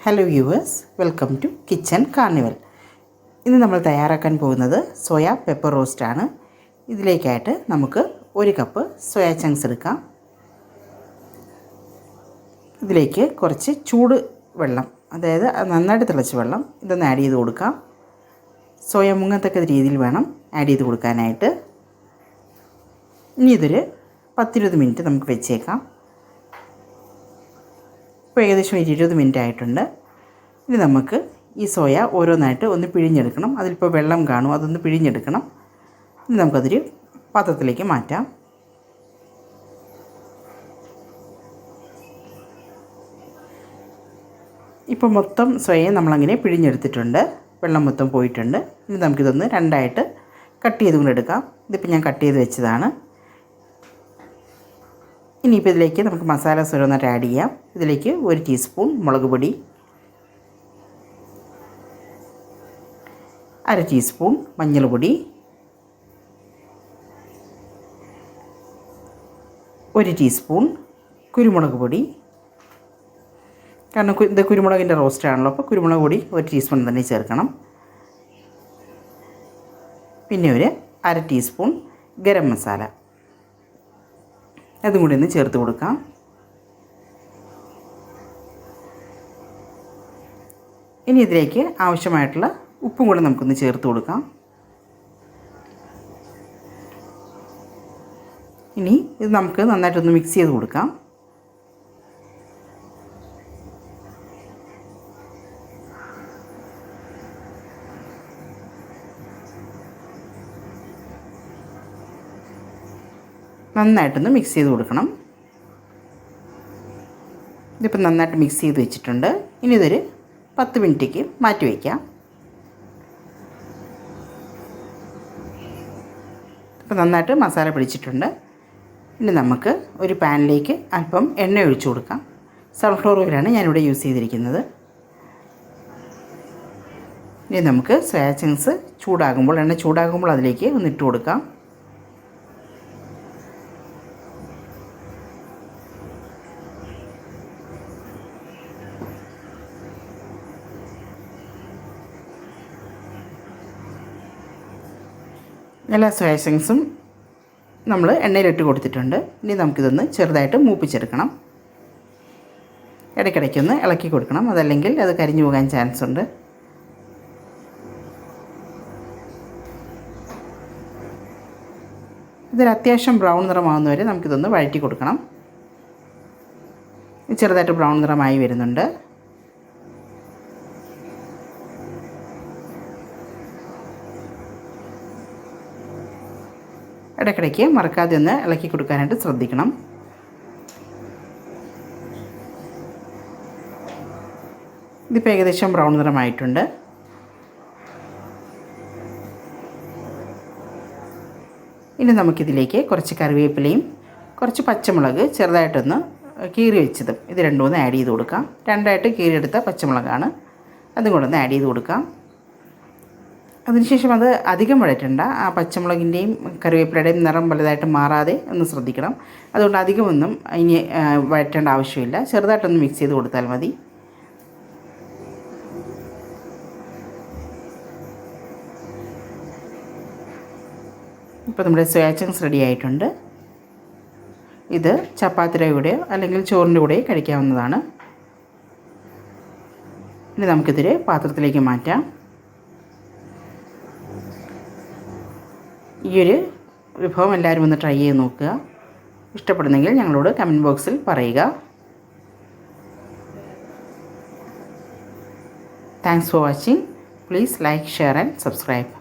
Hello viewers, welcome to kitchen carnival. ഇന്ന് നമ്മൾ തയ്യാറാക്കാൻ പോകുന്നത് സോയ പെപ്പർ റോസ്റ്റാണ്. ഇതിലേക്കായിട്ട് നമുക്ക് 1 കപ്പ് സോയ ചങ്ക്സ് എടുക്കാം. ഇതിലേക്ക് കുറച്ച് ചൂട് വെള്ളം, അതായത് നന്നായിട്ട് തിളച്ച വെള്ളം, ഇതൊന്ന് ആഡ് ചെയ്ത് കൊടുക്കാം. സോയ മുങ്ങത്തക്ക രീതിയിൽ വേണം ആഡ് ചെയ്ത് കൊടുക്കാനായിട്ട്. ഇനി ഇതൊരു 10-20 മിനിറ്റ് നമുക്ക് വെച്ചേക്കാം. ഇപ്പോൾ ഏകദേശം 20 മിനിറ്റ് ആയിട്ടുണ്ട്. ഇനി നമുക്ക് ഈ സോയ ഓരോന്നായിട്ട് ഒന്ന് പിഴിഞ്ഞെടുക്കണം. അതിലിപ്പോൾ വെള്ളം കാണും, അതൊന്ന് പിഴിഞ്ഞെടുക്കണം. ഇനി നമുക്കതൊരു പാത്രത്തിലേക്ക് മാറ്റാം. ഇപ്പോൾ മൊത്തം സോയയെ നമ്മളങ്ങനെ പിഴിഞ്ഞെടുത്തിട്ടുണ്ട്, വെള്ളം മൊത്തം പോയിട്ടുണ്ട്. ഇനി നമുക്കിതൊന്ന് രണ്ടായിട്ട് കട്ട് ചെയ്തുകൊണ്ട് എടുക്കാം. ഇതിപ്പോൾ ഞാൻ കട്ട് ചെയ്ത് വെച്ചതാണ്. ഇനിയിപ്പോൾ ഇതിലേക്ക് നമുക്ക് മസാലാസ് ഓരോന്നായിട്ട് ആഡ് ചെയ്യാം. ഇതിലേക്ക് 1 ടീസ്പൂൺ മുളക് പൊടി, 1/2 ടീസ്പൂൺ മഞ്ഞൾപ്പൊടി, 1 ടീസ്പൂൺ കുരുമുളക് പൊടി. കാരണം ഇത് കുരുമുളകിൻ്റെ റോസ്റ്റാണല്ലോ, അപ്പോൾ കുരുമുളക് പൊടി 1 ടീസ്പൂൺ തന്നെ ചേർക്കണം. പിന്നെ 1/2 ടീസ്പൂൺ ഗരം മസാല, അതും കൂടി ഒന്ന് ചേർത്ത് കൊടുക്കാം. ഇനി ഇതിലേക്ക് ആവശ്യമായിട്ടുള്ള ഉപ്പും കൂടെ നമുക്കൊന്ന് ചേർത്ത് കൊടുക്കാം. ഇനി ഇത് നമുക്ക് നന്നായിട്ടൊന്ന് മിക്സ് ചെയ്ത് കൊടുക്കാം. നന്നായിട്ടൊന്ന് മിക്സ് ചെയ്ത് കൊടുക്കണം. ഇതിപ്പോൾ നന്നായിട്ട് മിക്സ് ചെയ്ത് വെച്ചിട്ടുണ്ട്. ഇനി ഇതൊരു 10 മിനിറ്റേക്ക് മാറ്റി വയ്ക്കാം. ഇപ്പോൾ നന്നായിട്ട് മസാല പിടിച്ചിട്ടുണ്ട്. ഇനി നമുക്ക് ഒരു പാനിലേക്ക് അല്പം എണ്ണ ഒഴിച്ചു കൊടുക്കാം. സൺഫ്ലവർ ഓയിലാണ് ഞാനിവിടെ യൂസ് ചെയ്തിരിക്കുന്നത്. ഇനി നമുക്ക് സോയ ചങ്ക്സ് ചൂടാകുമ്പോൾ, എണ്ണ ചൂടാകുമ്പോൾ അതിലേക്ക് ഒന്ന് ഇട്ട് കൊടുക്കാം. എല്ലാ സോയ ചങ്ക്സും നമ്മൾ എണ്ണയിലിട്ട് കൊടുത്തിട്ടുണ്ട്. ഇനി നമുക്കിതൊന്ന് ചെറുതായിട്ട് മൂപ്പിച്ചെടുക്കണം. ഇടയ്ക്കിടയ്ക്കൊന്ന് ഇളക്കി കൊടുക്കണം, അതല്ലെങ്കിൽ അത് കരിഞ്ഞു പോകാൻ ചാൻസ് ഉണ്ട്. ഇതൊരു അത്യാവശ്യം ബ്രൗൺ നിറമാകുന്നവരെ നമുക്കിതൊന്ന് വഴറ്റി കൊടുക്കണം. ചെറുതായിട്ട് ബ്രൗൺ നിറമായി വരുന്നുണ്ട്. ഇടയ്ക്കിടയ്ക്ക് മറക്കാതെ ഒന്ന് ഇളക്കി കൊടുക്കാനായിട്ട് ശ്രദ്ധിക്കണം. ഇതിപ്പോൾ ഏകദേശം ബ്രൗൺ നിറമായിട്ടുണ്ട്. ഇനി നമുക്കിതിലേക്ക് കുറച്ച് കറിവേപ്പിലയും കുറച്ച് പച്ചമുളക് ചെറുതായിട്ടൊന്ന് കീറി വെച്ചതും ഇത് രണ്ടും ഒന്ന് ആഡ് ചെയ്ത് കൊടുക്കാം. രണ്ടായിട്ട് കീറിയെടുത്ത പച്ചമുളകാണ്, അതും കൂടെ ഒന്ന് ആഡ് ചെയ്ത് കൊടുക്കാം. അതിനുശേഷം അത് അധികം വഴറ്റണ്ട. ആ പച്ചമുളകിൻ്റെയും കറിവേപ്പിലയുടെയും നിറം വലുതായിട്ട് മാറാതെ ഒന്ന് ശ്രദ്ധിക്കണം. അതുകൊണ്ട് അധികമൊന്നും ഇനി വഴറ്റേണ്ട ആവശ്യമില്ല. ചെറുതായിട്ടൊന്ന് മിക്സ് ചെയ്ത് കൊടുത്താൽ മതി. ഇപ്പോൾ നമ്മുടെ സോയ ചങ്ക്സ് റെഡി ആയിട്ടുണ്ട്. ഇത് ചപ്പാത്തിയുടെ കൂടെയോ അല്ലെങ്കിൽ ചോറിൻ്റെ കൂടെയോ കഴിക്കാവുന്നതാണ്. ഇനി നമുക്കിതൊരു പാത്രത്തിലേക്ക് മാറ്റാം. ഈ ഒരു വിഭവം എല്ലാവരും ഒന്ന് ട്രൈ ചെയ്ത് നോക്കുക. ഇഷ്ടപ്പെടുന്നെങ്കിൽ ഞങ്ങളോട് കമൻറ്റ് ബോക്സിൽ പറയുക. Thanks for watching. Please like, share and subscribe.